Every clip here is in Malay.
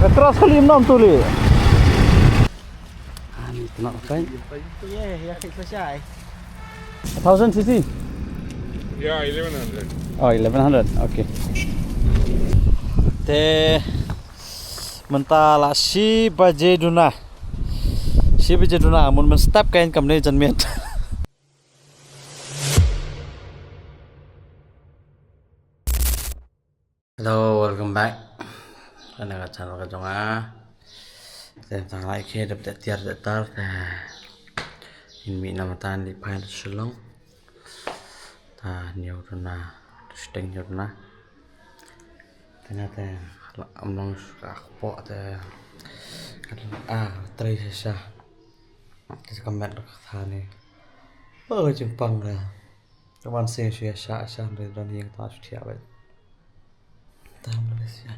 Keras kali 6 tu li. Ni nak pakai. Ya, kek selesai. 1000 cc. Yeah, 1100. Oh, 1100. Okay. Te mentala si baje duna. Si baje duna mun men step kain kamne jan miet. Hello, welcome back. Kana ka channel ka jonga. Tentang like ke dapat tiar datar. In mi namatan di pain sulong. Ta niu duna. Steng duna. Ternyata among akpo te trai sesa. Kita kamet thani. Oh, Jepang lah. Kawan saya sa dari dan yang tak setia bet. Tam Malaysia.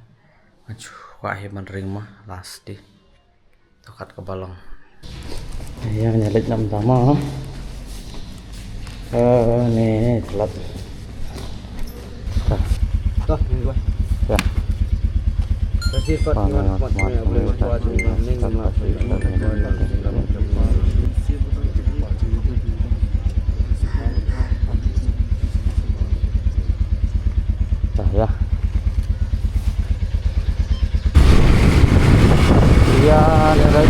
Maju wahai ring mah lasti. Tokat ke balong. Yang nyelit nam tama. Ni telat. Toh, ini gua. Ya. Kasih kot dengan potnya boleh buat ya. Ya, ada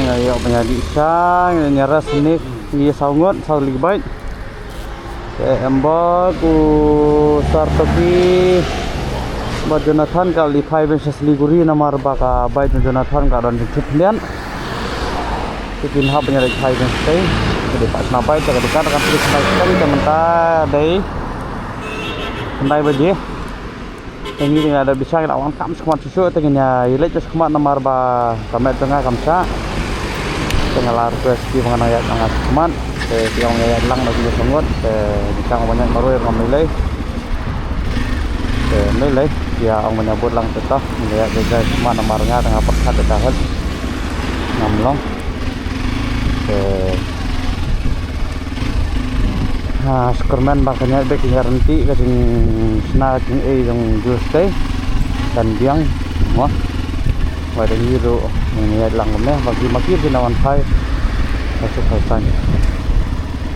ngayo penyadi isang nyaras ini iya saungot saur lagi baik embak ku sartoki buat Jonathan kali 5 Seliguri nama baka baik Jonathan kadon dicipnian bikin hab penyadi 5 stay jadi pas napai dekat akan terus sekali teman-teman dari kendai baje ini dengan ada bisa kita awang kam sekemat susu tenginnya ilet sekemat nomor ba kamet tengah kamsa tengah larus di mengenai ayat tengah sekemat tiang ayat lang bagi sangot bisa banyak baru yang memilih memilih ya orang menyebut lang tetap melihat jaga sekemat nomornya tengah persat dekat ngamlong Superman makanya baik garanti kasing snack yang juice dan biang semua ada hero mengiat langgamnya bagi makir sinawan fire masuk kawasan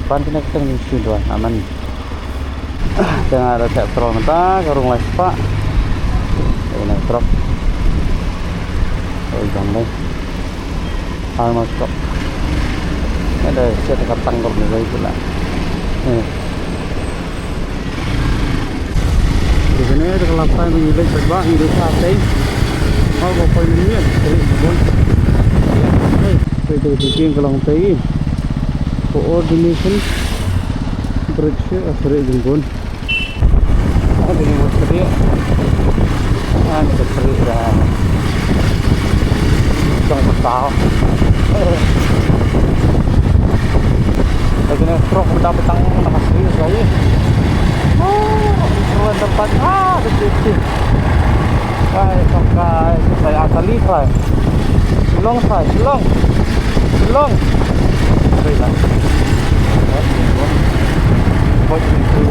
pan kena kita ngisi doang aman tengah ada petrol mentah karung lespa ini truk jangan deh hal masuk ada set katang kalau itu lah. Di sini ada kelapa yang milik berbang di sate. Mau apa ini? Jadi bon. Itu bikin kelang tei. Coordination bridge asre jenggon. Ada ni buat kerja. Ada kerja. Jangan tahu. Begini truk udah petang nama serius aja. Ruang tempat detik. Sampai saya asali saya. Silong. Baiklah. Buat itu.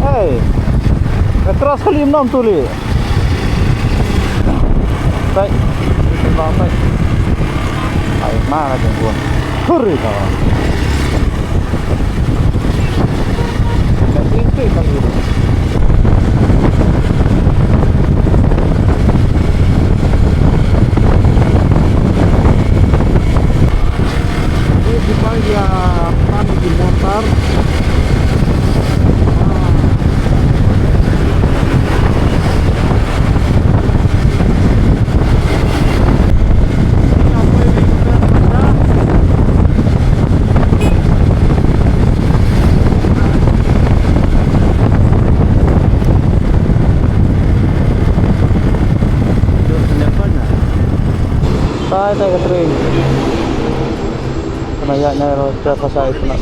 Hey, keras kali 6 tu li. Baik, baik. Air mana jenggon? Hurry kawan. Nanti kali ini. Ini dipanggil pan di motor. Bye, tay Catherine. Kanayanya terasa saya itu nak.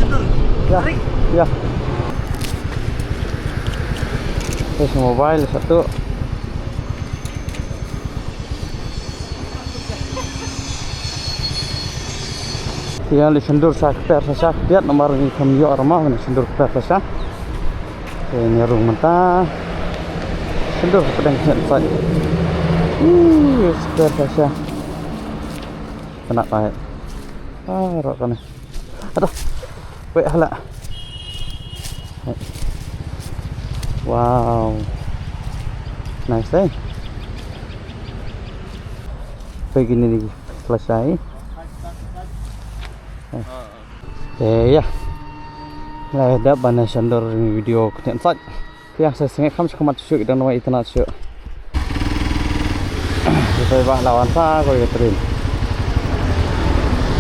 Ya, ya. Terus mobile satu. Yang disendur sak per sak dia nomor ni kamyo rumah ni sendur per sak. Ini rumah mentah. Sendur pedang sai. Per sak. Kena baik. Rok kan. Aduh. Wei hala. Wow. Nice eh. Begini lagi selesai. Ya. Lah dah bana sandor video ketian sat. Ya saya sengaja kamu cakap macam itu dan nama itu nak syuk. Saya bah lawan sa kau Catherine.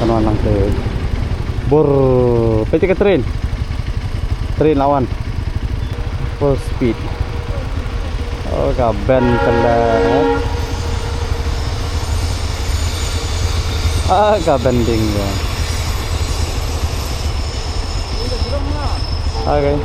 Kanon lang te. Bor, peti Catherine. Train lawan. Full speed. Oh, gaben telat. Gaben ding ya. Okay.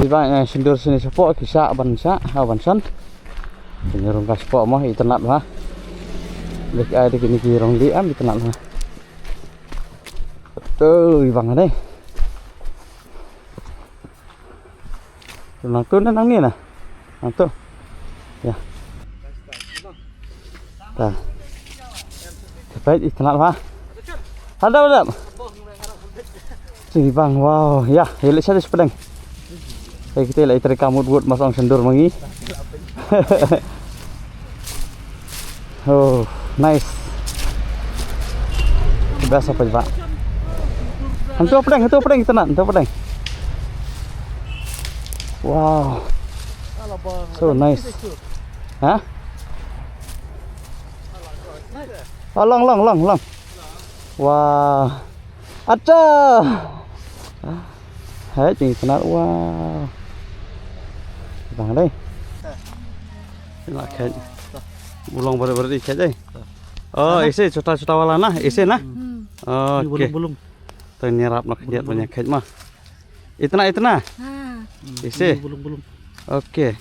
Banyak sendur sini sepok kisah bansa awansan penyerung kas sepok mah internet mah lek ada kini kirong di am internet mah tuh bang deh nang tu nang ni nah nang tu ya dah baik internet mah ada si bang wow ya elok saya sepedang. Kita lagi terekam buat masang sendur mangi. Oh, nice. Biasa apa Pak? Hantu pedang kita nak, hantu pedang. Wow. So nice. Hah? Oh, long. Wow. Acha. Hai, ini kenal. Wow. Bang đây. Nak kait. Bulong ber di kait deh. Oh, isi cuta wala nah, isi nah. Oh, belum. Ternyerap nak kait banyak kait mah. Itna. Isi. Belum. Oke.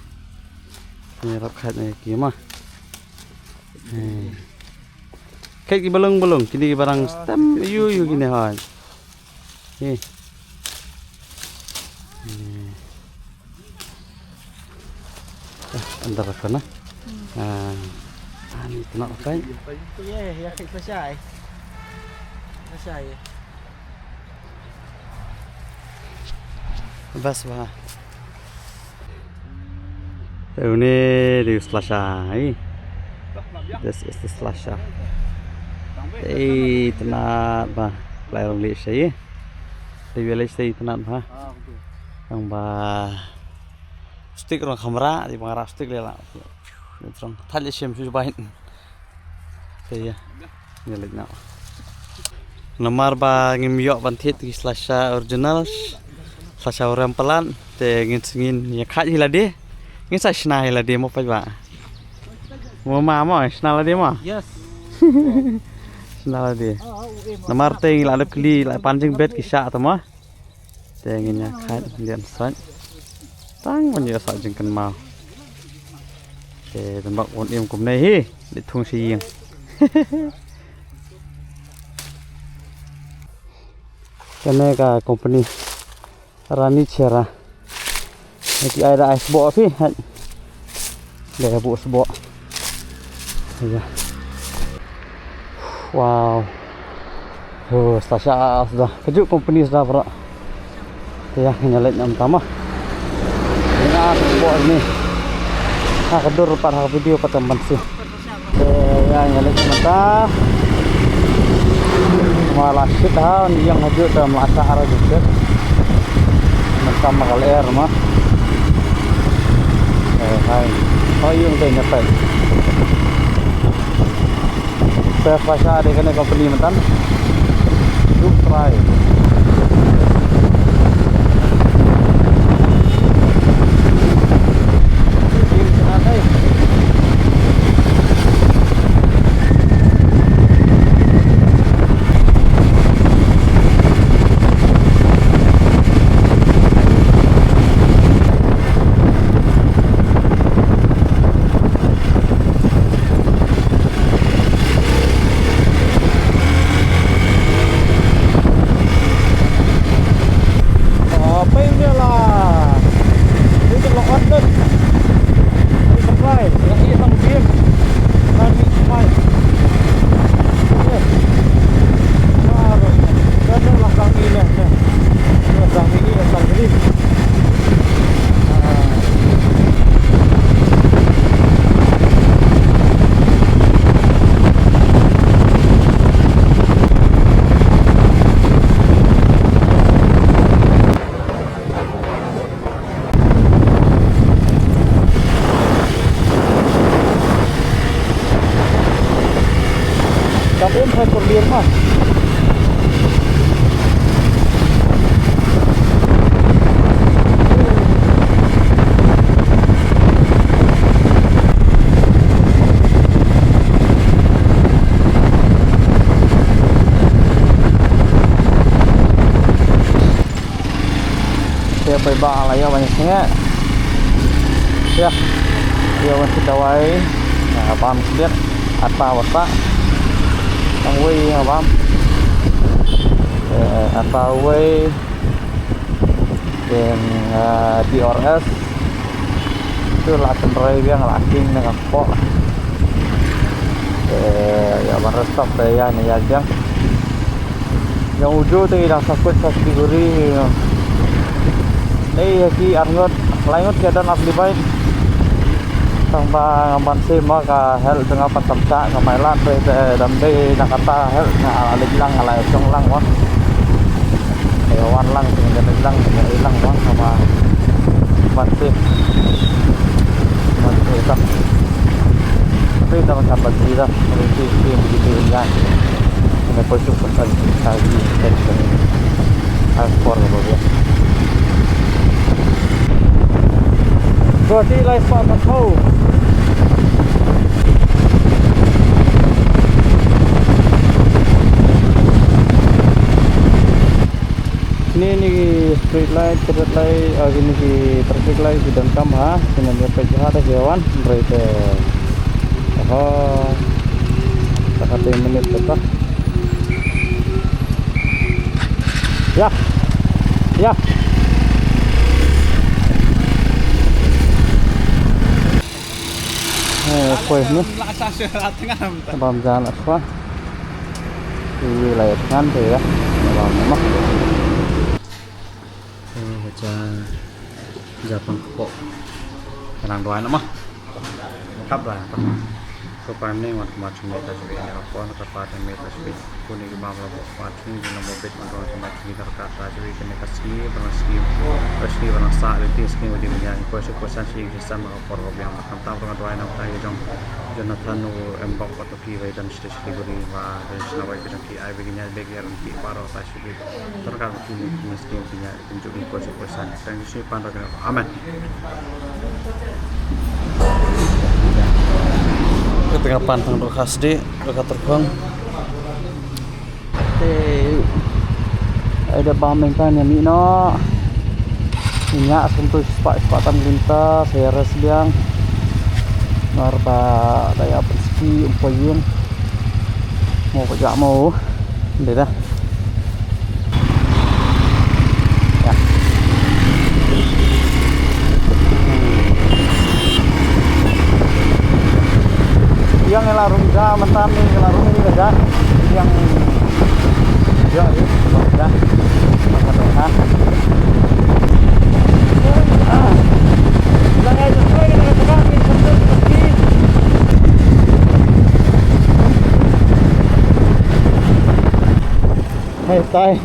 Ternyerap kaitnya iki mah. Kait belum. Kini barang stem yu gini han. Nih. Andar kana. Ini kena pakai. Ya kayak selesai. Bas bah. Ini di selesai. This is the selesai. Tenat bah. Layar beli saya. Di beli saya tenat bah. Yang bah. Stick orang kamera di pengarah stick lela. Terang tali sim sudah bahin. Saya nyelik nak. Nomor ba ngimyok bantit di Selasa original. Selasa orang pelan. Te ngin ya kat hila dia. Ngin saya senang hila dia mau apa ba? Mau mama senang dia mah. Yes. Senang dia. Nomor te ngila ada keli la pancing bed kisah atau mah. Te ngin ya kat lian san. Tang banyak saja jengken mau. Tembak on em cùng này hi, để thung si. Cái này cả company Rani Chera. Nanti ada ice bo fi. Để bộ bo. Wow. Oh, sudah. Kejuk company sudah berak. Ya, nyalek yang pertama. Ini aku buat ini. Kedur pada video ke teman sih. Ya, nyalek sebentar. Malah kita yang hajut dalam masa arah juga. Sama kali air mah. Hai. Oh iya udah nyampe. Saya pasang ada kena company mentan. To try. Kapun saya kurlier mas. Saya beba lah ya banyaknya. Ya, dia masih dawai. Nah, paham sedikit. Apa wasa? Ang way bám atau way dan DRS itu langsung drive yang langsung dengan pok ya baru stop ya nih aja yang ujung tu dah sakut kategori ini ki arngot lainut keadaan asli baik sampai ngamban sima ka hel tengah patamsa kamailan pe dambe nakata hel na aliglang alay song lang wa ayawan lang dengan ilang wa sama masih tak tapi dah macam bagi dah mesti begitu ya ini posisi pasal lagi dan ekspor boleh Berarti lai spot tahu. Ini street light, traffic light, ini ki traffic light di dalam kamera. Ini dia pejah ada hewan, berita. Oh, tak 1 menit tetap. Ya, ya. Kuih ni Bam jalan apa di wilayah kan tu ya dalam rumah baca Jepang kok tenang doa nama lengkap lah supaya ni macam meta sebi ni apa nak dapat meta sebi kuning bam lah macam ni nama bet macam macam ni terkata sebi kena kasih bernasib kasih bernasa itu skim di menjadi kuasa sih sistem apa yang akan tahu dengan doa nama saya jom Jonathan embak atau kiai dan stage liguri wa dan senawai kita ki ai begini begian ki paro tasik terkait ini skim punya tunjuk kuasa dan sih pandang aman tengah pantang dok khasdi dekat terbang ada bamentan yang mino minyak untuk sepatan lintas saya resbiang narba daya perski umpayun mau kerja mau deh dah ya yang ngelarung dah mentan nih ngelarung ini aja yang ya makan Hai tay.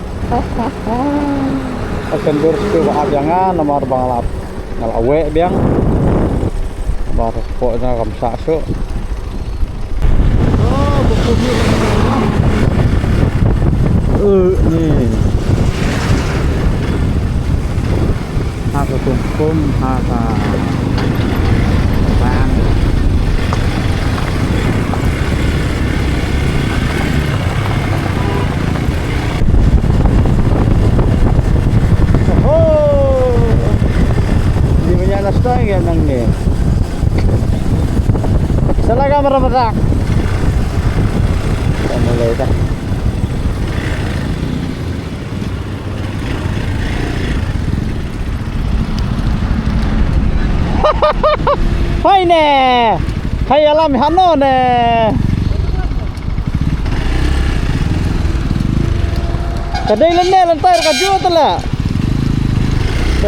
Akan bersih wahab jangan nomor balap ngalawe biang. Nomor pokoknya kamsa so. Oh, buku nih. Haka kum haka bang. Yan ang ni. Salaga maramadak. Ano leta? Hai ne. Hai alam hano ne. Kadai lenne lantai ka jual tala.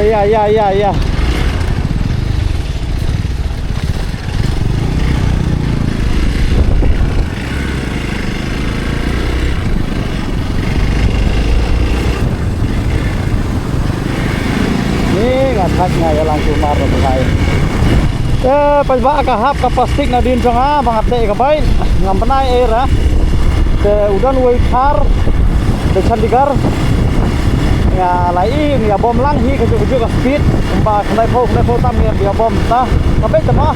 Ya. Hatnya ya langsung marah berkait. Pas bak kahap ka plastik na din nga bangat te ka bain ngam panai era. Te udan wei car de Chandigarh. Ya lai ya bom lang hi ka ju ka speed ba khnai pho tam ya bom ta. Tapi tama.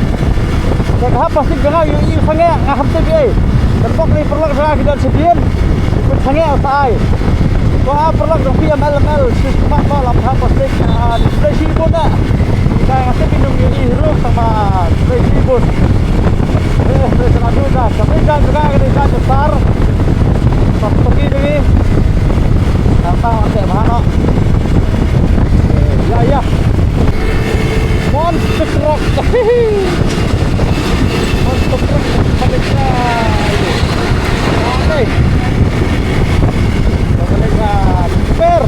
Te kahap plastik nga yu sange ngahap te bi. Dan bok ni perlak sa kidan sedien. Ikut sange sai. Wah perlak dong PMLML sistem apa lampa plastik display sibuk dah. Saya ngasih minum ini hero sama display sibuk. Saya juga. Kami kan juga kerja besar. Seperti ini. Tanpa masih mana? Ya. Monster truck. Monster truck. Baliknya. Oke. Super.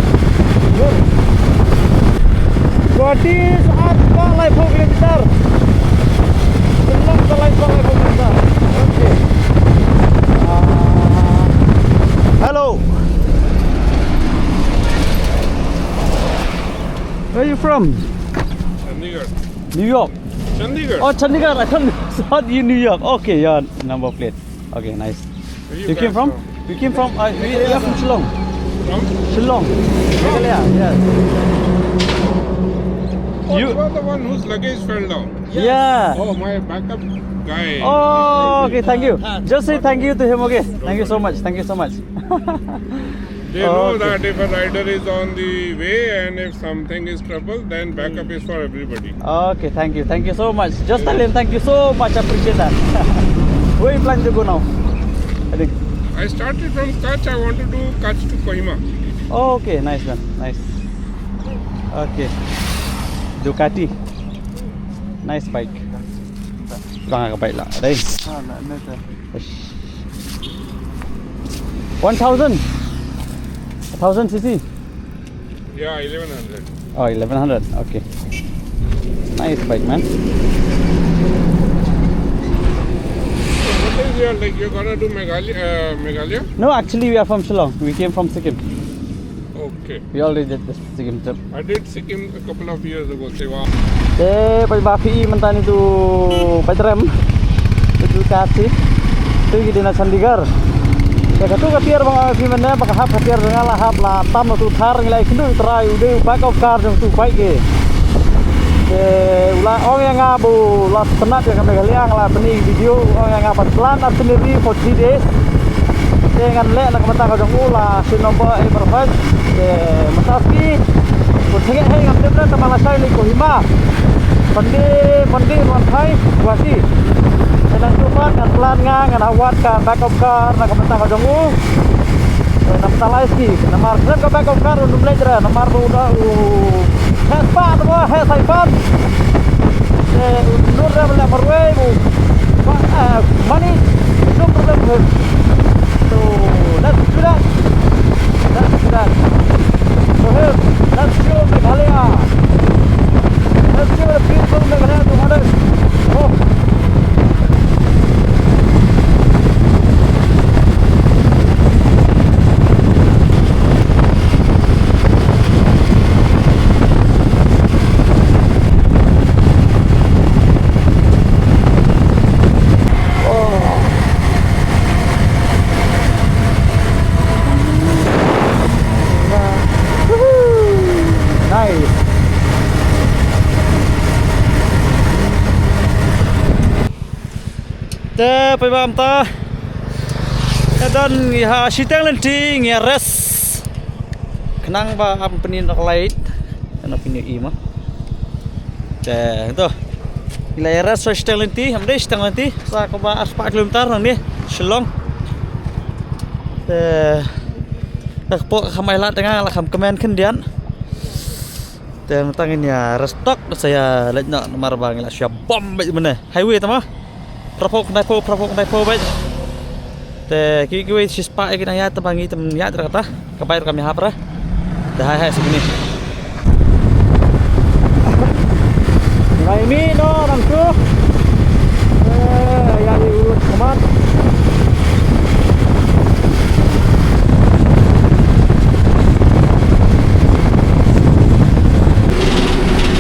Jadi saat balai kilometer. Senang balai kilometer. Oke. Hello. Where are you from? Chandigarh. New York. Chandigarh. Oh, Chandigarh. I thought you New York. Okay, your number plate. Okay, nice. Where You came guys from? You came from? We are from Shillong. From? Shillong. Meghalaya. Yes. Oh, You- you are the one whose luggage fell down. Yeah. Oh, my backup guy. Oh, okay. Thank you. Just say thank you to him. Okay. Thank you so much. Thank you so much. They know Okay. that if a rider is on the way and if something is trouble, then backup is for everybody. Okay. Thank you. Thank you so much. Just tell him thank you so much. Appreciate that. Where you plan to go now? I think. I started from Kutch. I want to do Kutch to Kohima. Oh, okay. Nice man. Nice. Okay. Ducati. Nice bike. Bang ka bike lah. Đây. 1,000 cc. Yeah, 1100. Oh, 1100. Okay. Nice bike, man. What is your, like, you're gonna do Meghalaya? No, actually, we are from Shillong. We came from Sikkim. Okay. We already did this Sikkim trip. I did Sikkim a couple of years ago. Sewa. Pas bafi mentan itu Padram. Itu kasi. Itu di Chandigarh. Ya katu katiar bang fi mana bang hap katiar dengan lah hap lah tam tu thar ngilai kindu try udah back of car tu baik ke. Ulah orang yang ngabu lah penat ya kami kalian lah benih video orang yang ngabu pelan sendiri for 3 days. Dengan lek nak mentang kau janggu lah si nombor ini perfect. Mataski. Kucing ini ngambil berat teman saya ni Kohima. Pandi luar Thai Guwahati. Dan cuma ngan pelan ngan awat ka back of car nak mentang kau janggu. Nam talai ski. Namar kan ka back of car untuk belajar. Namar udah Hespat apa? Hesaipan. Nur dah boleh berway bu. Money, no problem. So let's do that. So here, let's go Meghalaya. Let's go the beautiful Meghalaya 200. Oh. ไปบ้ามตาdan ya sitang lenting ya res kenang ba am penin lait ana pinyo ima itu nilai res sitang lenti hamde sitang lenti sa ko ba 4 kilometer nang ni Shillong po kamay lat nga la kam kemen kendian dan tangin ya restock saya lihat nak nomor bang la siap bom baik mana highway tama propok nai po baik te kiwi si spa kita ya tebangi tem ya terkata kabayar kami hapra dah hai segini nilai mi no nangku ya diurus keman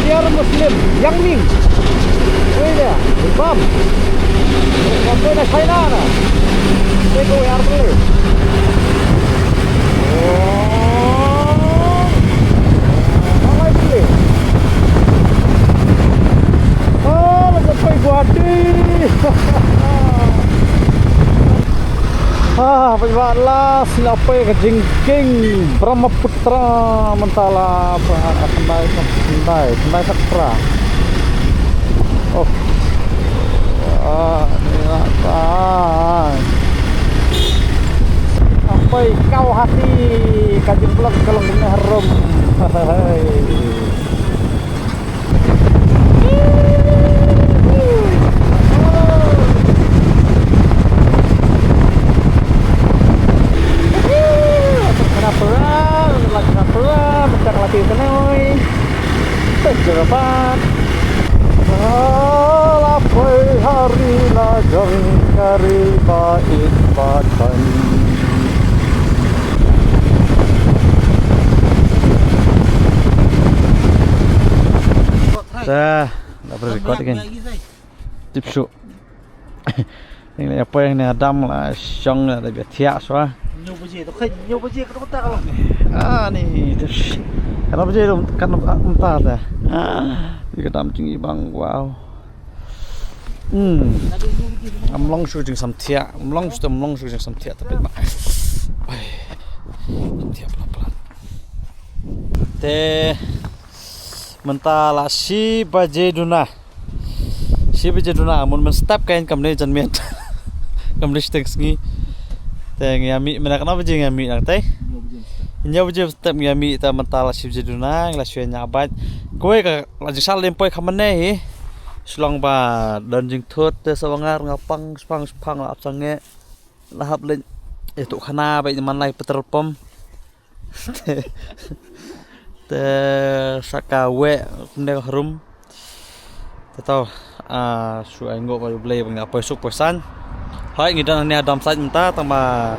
biar muslim yang ming woi dia bam sampai na China na Teko yar boleh. Oh, apa ini? Oh, lepas pergi Guwahati. Pergilah silapai ke Jingking Brahmaputra mentala Kendai Sakra. Oh, ini lah. Sampai kau hati kajing pulang kalau punya harum. Kenapa mencak latih tenoi terjerat lapai hari lajang kari bait badan. Dah berrekod kan. Tipsu. Ini apa yang ni Adam lah, Syong lah, tapi tiak soa. Nyoba je kena mentah kalau. Ni terus. Kenapa je kan mentah dah. Di kedam tinggi bang, wow. Amlong shooting sam tiak, amlong shooting sam tiak tapi mak. Tiap pelan-pelan. Mentala si baje duna amun men step kain kamne janmian kamne stekski teng yami mena kana baje ngami nang tai nya baje step ngami ta mentala si baje duna la suen nyabat koe ka lajing sal lempoi kamne hi Shillong ba dan jing thot te sawangar ngapang spang la apsange lahap len itu khana bai man lai petrol pom te sakawe ndeng harum tahu su anggo baru beli bang apa esok pesan hai ngidan ni Adam sait menta tama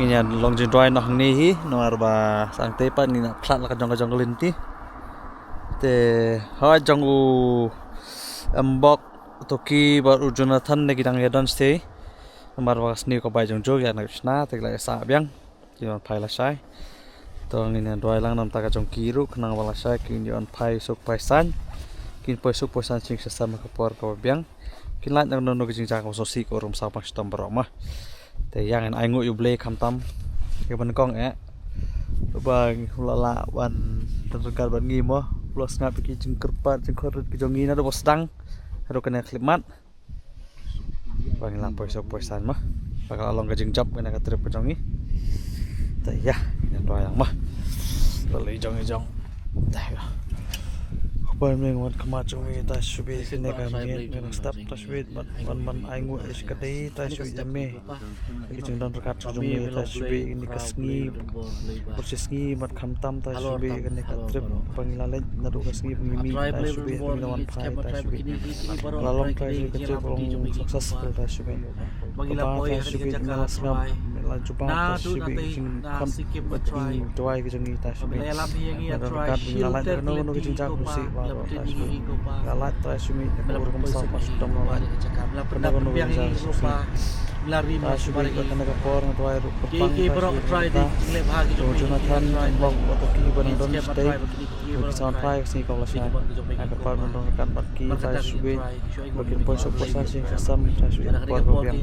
nginya long jin dry noh ni hi nomor ba sang tepan ni nak plat la kajong linti te hai jongu ambok toki baru Jonathan ne gidang yadan stay nomor ba sni ko bai jong jog ya na krishna te la sa byang jion phai la sai tong ini dua lang nam taka jong kiru kenang wala sai kin yon pai sok pai san kin pai sok pai san sing sesama kapor ka biang kin lat nang no jing jang so si ko rum sa pak stom broma te yang en aingu yu ble kham tam ke ban kong bang lala wan tergal ban ngi mo plus ngap ki jing kerpat jing khor ki jong ina do sedang ro kena klimat bang lang pai sok pai san mah bakal along ka jing job kena ka trip jong ni te ya dua yang mah lalu hijau apa yang buat kemacung kita subi sini kami dengan staf taswid man aingu iskadai taswid jame kita dan rekat jome taswid ini kesni proses ni mat kamtam taswid kene katrip pangilalet nadu kesni pengimi taswid pengalaman pai taswid lalong taswid kecil pelong sukses taswid Mangilang boy taswid ngalasngam lanjupa taswid kan batin doai kejeng taswid rekat pengilalet kena no kejeng musik galat taswid kurang sama dong lalat pernah yang lupa lari masuk Tashbi lagi. kena kapor ngatwai ru perpang Ki baru try di lep hagi So Jonathan bang otaki banandon stay bagi sound fire sini kau lasai agar par menurunkan baki Tashbi bagian poin posasi sing sesam Tashbi par bagian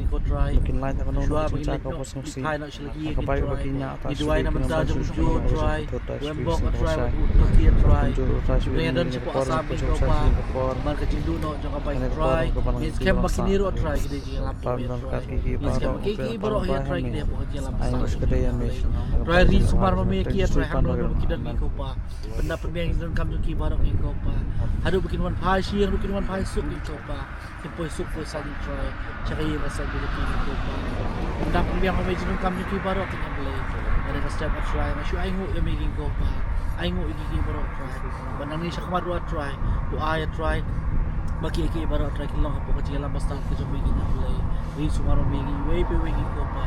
makin lain akan nunggu cinta kau posong si agar baik baginya Tashbi kena masuk semua try Tashbi sing posai juru Tashbi dan ini cepat kapor sabi posong kau sasi pa kapor marka cindu no jangan baik Kena try kapor is kem baki niru try kita jangan lampu Parang try kaki is kem parang kiki baru ya try kita pokok jangan Ayo lampu sekedar mes. try ri sumar mami kia try handle no kita ni kau pa benda perbiang dan kam ki baru ni kau pa hadu bikin wan pai siang bikin wan pai suk ni kau pa kipoi suk poi sadi try cakap ia rasa bila ki kau pa benda perbiang mami dan kam ki baru kita boleh ada step try masih ayo yang making kau pa ayo iki baru try benda ni sakmar dua try doa ya try bagi iki baru try kilong apa kecil dalam basta ke jom begini boleh ri sumaro megi way pe way ko pa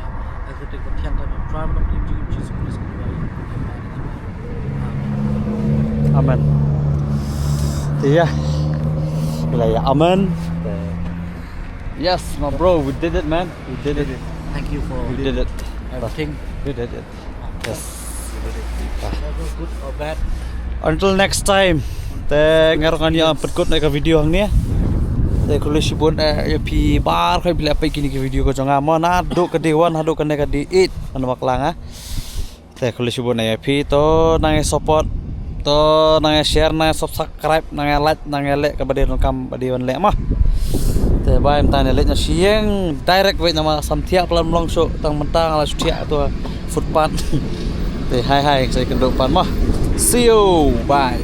aku tek tiang kan try mana pun jadi jesu Kristus Amen. Iya. Bila ya amen. Yes, my bro, we did it, man. We did it. thank you for We did it. everything We did it. Yes. whether good or bad Until next time. Te ngarongan yang perkut nak video hang ni. Te kalau sibun ya pi bar kai bila apa kini ke video ko jonga mo na duk ke dewan hadu kan ke di it mana maklang ah. Te kalau sibun ya pi to nang support to nang share nang subscribe nang like nang like ke bade kam bade wan lek mah. Te bai mta ne lek nya siang direct we nama samthia pelan melongso tang mentang ala sutia tu footpath. Te hai hai saya ke depan mah. See you. Bye.